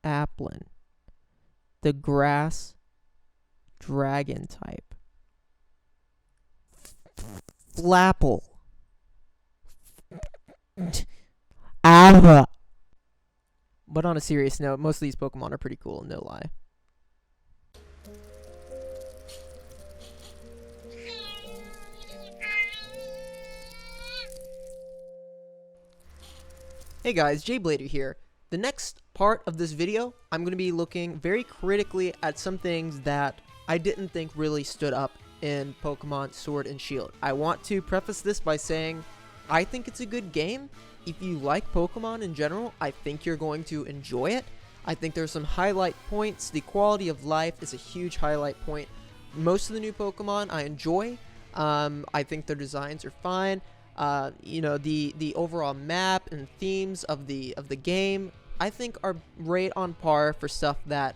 Applin, the grass dragon type. Flapple. Alpha. But on a serious note, most of these Pokemon are pretty cool, no lie. Hey guys, jblader here. The next part of this video, I'm going to be looking very critically at some things that I didn't think really stood up in Pokemon Sword and Shield. I want to preface this by saying I think it's a good game. If you like Pokemon in general, I think you're going to enjoy it. I think there's some highlight points. The quality of life is a huge highlight point. Most of the new Pokemon I enjoy. I think their designs are fine. The overall map and themes of the game, I think are right on par for stuff that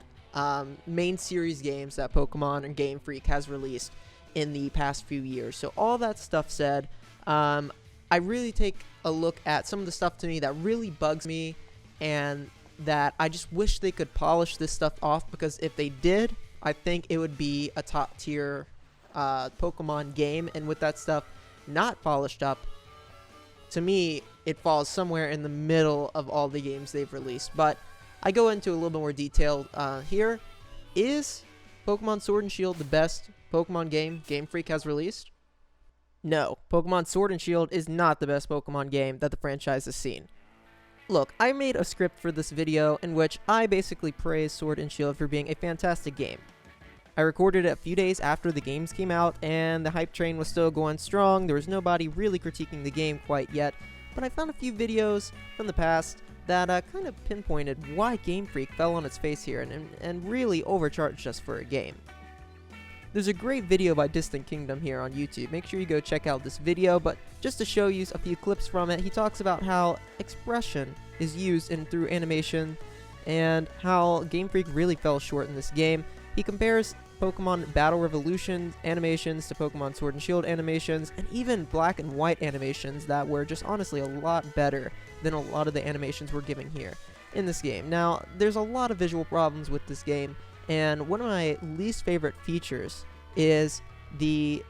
main series games that Pokemon and Game Freak has released in the past few years. So all that stuff said, I really take a look at some of the stuff to me that really bugs me, and that I just wish they could polish this stuff off, because if they did, I think it would be a top tier Pokemon game. And with that stuff not polished up, to me, it falls somewhere in the middle of all the games they've released. But I go into a little bit more detail here. Is Pokemon Sword and Shield the best Pokemon game Game Freak has released? No, Pokemon Sword and Shield is not the best Pokemon game that the franchise has seen. Look, I made a script for this video in which I basically praise Sword and Shield for being a fantastic game. I recorded it a few days after the games came out, and the hype train was still going strong. There was nobody really critiquing the game quite yet, but I found a few videos from the past that kind of pinpointed why Game Freak fell on its face here and really overcharged us for a game. There's a great video by Distant Kingdom here on YouTube. Make sure you go check out this video, but just to show you a few clips from it, he talks about how expression is used through animation and how Game Freak really fell short in this game. He compares Pokemon Battle Revolution animations to Pokemon Sword and Shield animations, and even black and white animations that were just honestly a lot better than a lot of the animations we're giving here in this game. Now, there's a lot of visual problems with this game, and one of my least favorite features is the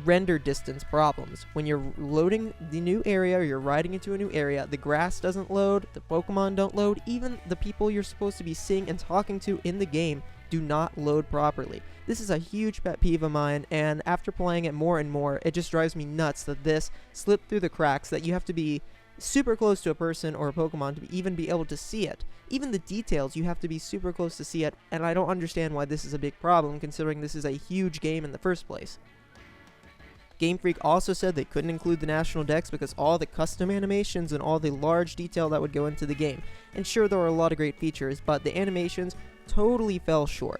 render distance problems. When you're loading the new area, or you're riding into a new area, the grass doesn't load, the Pokemon don't load, even the people you're supposed to be seeing and talking to in the game do not load properly. This is a huge pet peeve of mine, and after playing it more and more, it just drives me nuts that this slipped through the cracks, that you have to be super close to a person or a Pokemon to even be able to see it. Even the details, you have to be super close to see it, and I don't understand why this is a big problem, considering this is a huge game in the first place. Game Freak also said they couldn't include the national decks because all the custom animations and all the large detail that would go into the game. And sure, there were a lot of great features, but the animations totally fell short.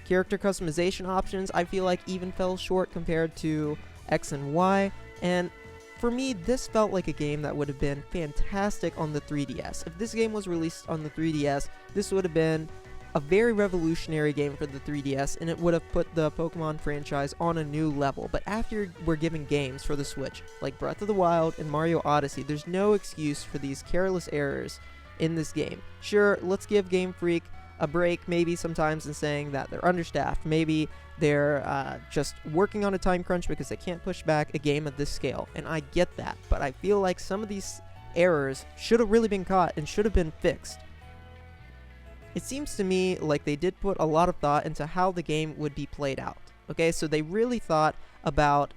Character customization options, I feel like, even fell short compared to X and Y, and for me, this felt like a game that would have been fantastic on the 3DS. If this game was released on the 3DS, this would have been a very revolutionary game for the 3DS, and it would have put the Pokemon franchise on a new level. But after we're given games for the Switch, like Breath of the Wild and Mario Odyssey, there's no excuse for these careless errors in this game. Sure, let's give Game Freak a break maybe sometimes in saying that they're understaffed. Maybe they're just working on a time crunch because they can't push back a game of this scale, and I get that, but I feel like some of these errors should have really been caught and should have been fixed. It seems to me like they did put a lot of thought into how the game would be played out. Okay, so they really thought about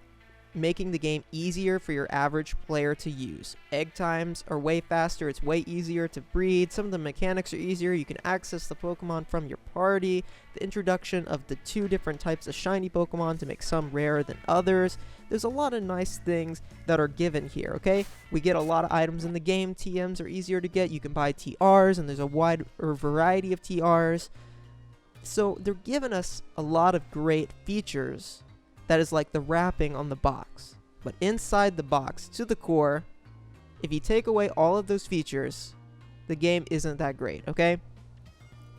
making the game easier for your average player to use. Egg times are way faster, it's way easier to breed, some of the mechanics are easier, you can access the Pokemon from your party, the introduction of the 2 different types of shiny Pokemon to make some rarer than others. There's a lot of nice things that are given here, okay? We get a lot of items in the game, TMs are easier to get, you can buy TRs, and there's a wide variety of TRs. So they're giving us a lot of great features that is like the wrapping on the box. But inside the box, to the core, if you take away all of those features, the game isn't that great, okay?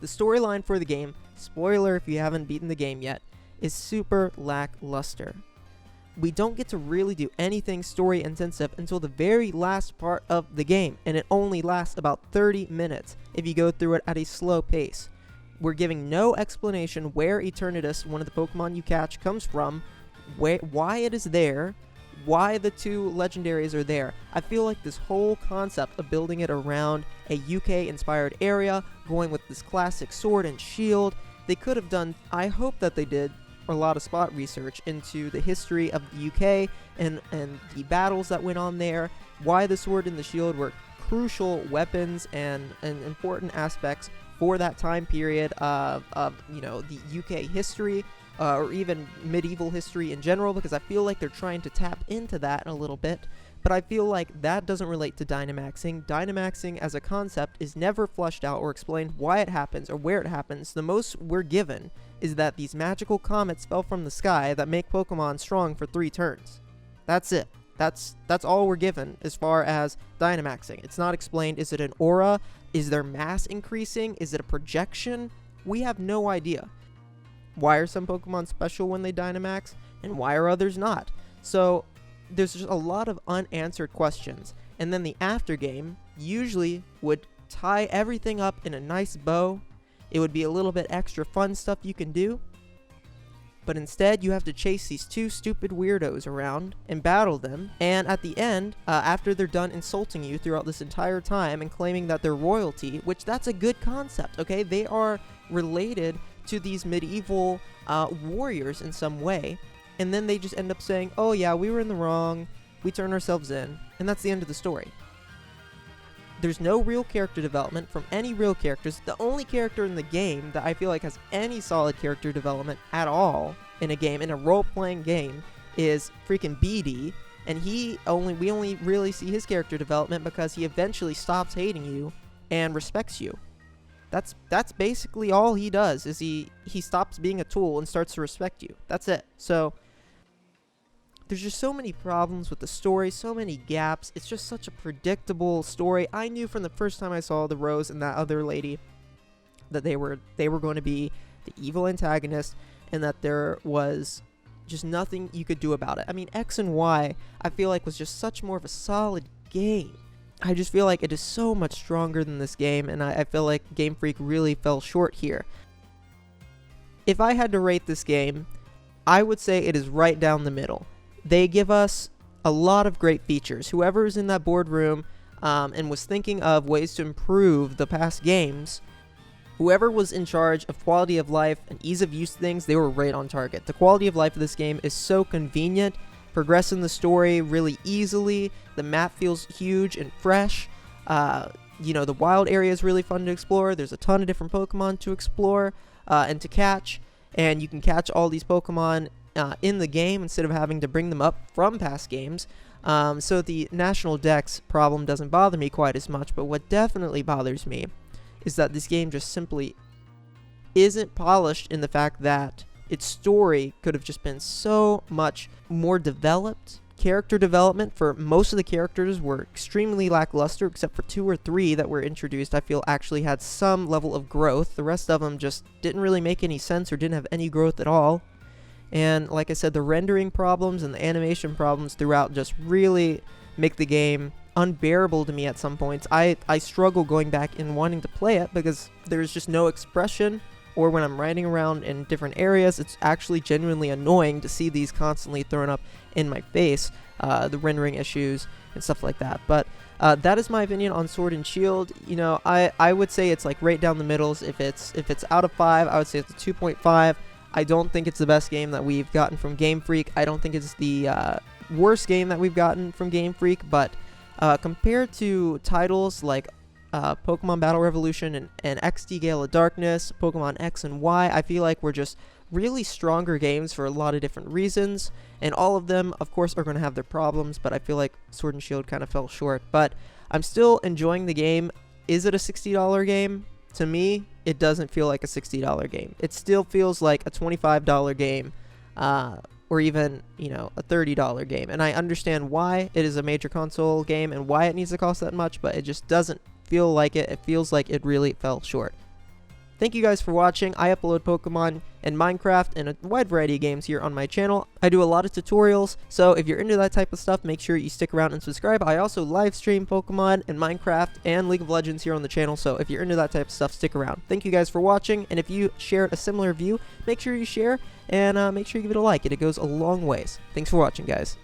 The storyline for the game, spoiler if you haven't beaten the game yet, is super lackluster. we don't get to really do anything story intensive until the very last part of the game, and it only lasts about 30 minutes if you go through it at a slow pace. We're giving no explanation where Eternatus, one of the Pokemon you catch, comes from, why it is there, why the two legendaries are there. I feel like this whole concept of building it around a UK inspired area, going with this classic sword and shield, they could have done, I hope that they did, a lot of spot research into the history of the UK and the battles that went on there, why the sword and the shield were crucial weapons and important aspects for that time period of the UK history, or even medieval history in general, because I feel like they're trying to tap into that a little bit, but I feel like that doesn't relate to Dynamaxing. Dynamaxing as a concept is never fleshed out or explained why it happens or where it happens. The most we're given is that these magical comets fell from the sky that make Pokemon strong for 3 turns. That's it. That's all we're given as far as Dynamaxing. It's not explained. Is it an aura? Is their mass increasing? Is it a projection? We have no idea. Why are some Pokemon special when they Dynamax, and why are others not? So there's just a lot of unanswered questions, and then the aftergame usually would tie everything up in a nice bow. It would be a little bit extra fun stuff you can do, but instead you have to chase these 2 stupid weirdos around and battle them, and at the end, after they're done insulting you throughout this entire time and claiming that they're royalty, which that's a good concept, okay? They are related to these medieval warriors in some way, and then they just end up saying, oh yeah, we were in the wrong, we turn ourselves in, and that's the end of the story. There's no real character development from any real characters. The only character in the game that I feel like has any solid character development at all in a game, in a role-playing game, is freaking BD, and we only really see his character development because he eventually stops hating you and respects you. That's basically all he does, is he stops being a tool and starts to respect you. That's it. So there's just so many problems with the story, so many gaps. It's just such a predictable story. I knew from the first time I saw the Rose and that other lady that they were going to be the evil antagonist, and that there was just nothing you could do about it. I mean, X and Y, I feel like was just such more of a solid game. I just feel like it is so much stronger than this game, and I feel like Game Freak really fell short here. If I had to rate this game, I would say it is right down the middle. They give us a lot of great features. Whoever is in that boardroom and was thinking of ways to improve the past games, whoever was in charge of quality of life and ease of use things, they were right on target. The quality of life of this game is so convenient, progressing the story really easily, the map feels huge and fresh, the wild area is really fun to explore, there's a ton of different Pokemon to explore and to catch, and you can catch all these Pokemon in the game instead of having to bring them up from past games. So the National Dex problem doesn't bother me quite as much, but what definitely bothers me is that this game just simply isn't polished in the fact that its story could have just been so much more developed. Character development for most of the characters were extremely lackluster, except for 2 or 3 that were introduced I feel actually had some level of growth. The rest of them just didn't really make any sense or didn't have any growth at all. And like I said, the rendering problems and the animation problems throughout just really make the game unbearable to me at some points. I struggle going back and wanting to play it because there's just no expression, or when I'm riding around in different areas, it's actually genuinely annoying to see these constantly thrown up in my face, the rendering issues and stuff like that. But that is my opinion on Sword and Shield. I would say it's like right down the middles. If it's out of 5, I would say it's a 2.5. I don't think it's the best game that we've gotten from Game Freak. I don't think it's the worst game that we've gotten from Game Freak, but compared to titles like Pokemon Battle Revolution and XD Gale of Darkness, Pokemon X and Y, I feel like we're just really stronger games for a lot of different reasons, and all of them, of course, are going to have their problems, but I feel like Sword and Shield kind of fell short. But I'm still enjoying the game. Is it a $60 game? To me, it doesn't feel like a $60 game. It still feels like a $25 game, or even, a $30 game. And I understand why it is a major console game and why it needs to cost that much, but it just doesn't feel like it. It feels like it really fell short. Thank you guys for watching. I upload Pokemon and Minecraft and a wide variety of games here on my channel. I do a lot of tutorials, so if you're into that type of stuff, make sure you stick around and subscribe. I also live stream Pokemon and Minecraft and League of Legends here on the channel, so if you're into that type of stuff, stick around. Thank you guys for watching, and if you shared a similar view, make sure you share and make sure you give it a like. It goes a long ways. Thanks for watching, guys.